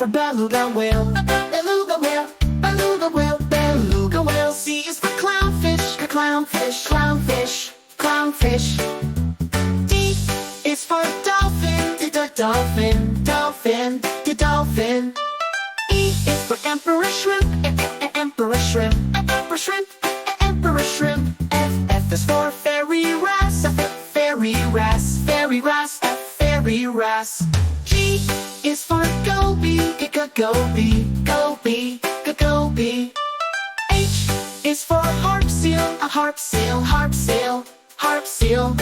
for beluga whale. Beluga whale, beluga whale, beluga whale. C is for clownfish, clownfish, clownfish, clownfish. D is for dolphin, dolphin, dolphin, dolphin. E is for emperor shrimp, emperor shrimp, emperor shrimp, emperor shrimp. F is for fairy wrasse, fairy wrasse, fairy wrasse, fairy wrasse. G is for goby, goby, goby, goby. H is for harp seal, a harp seal, harp seal, harp seal.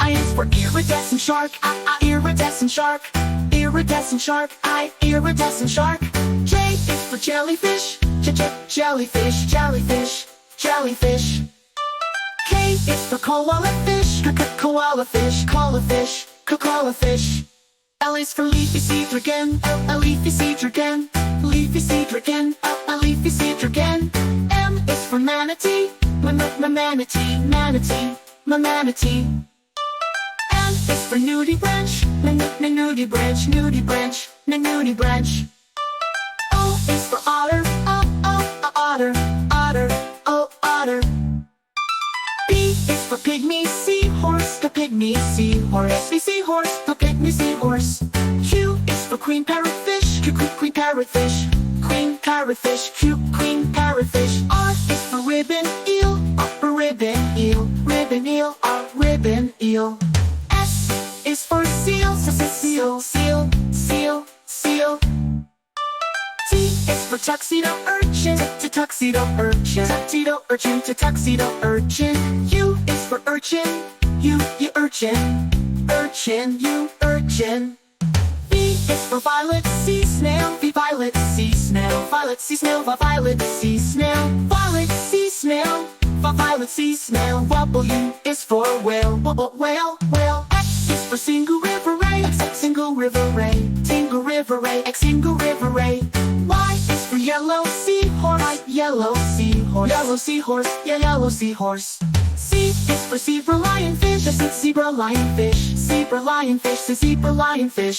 I is for iridescent shark, iridescent shark, iridescent shark, iridescent shark. J is for jellyfish, jellyfish, jellyfish, jellyfish. K is for koala fish, koala fish, koala fish, koala fish. L is for leafy sea dragon, a leafy sea dragon, leafy sea dragon, a leafy sea dragon. M is for manatee, manatee, manatee, manatee. N is for nudie branch, nudie branch, nudie branch, nudie branch. O is for otter, otter, otter, otter. P is for pygmy seahorse, the pygmy seahorse, seahorse, the pygmy seahorse. Q is for queen parrotfish, queen parrotfish, queen parrotfish, queen parrotfish. R is for ribbon eel, ribbon eel, ribbon eel, ribbon eel. S is for seal, seal, seal, seal, seal. T is for tuxedo urchin, tuxedo urchin, tuxedo urchin, tuxedo urchin. U is for urchin, you urchin, urchin, you urchin. V is for violet sea snail, violet sea snail, violet sea snail, violet sea snail, violet sea snail, violet sea snail. W is for whale, whale, whale. X is for single river ray, single river ray, single river ray, single river ray. Y is for yellow seahorse, yellow seahorse, yellow seahorse, yellow seahorse. C is for zebra lionfish, zebra lionfish, zebra lionfish, zebra lionfish.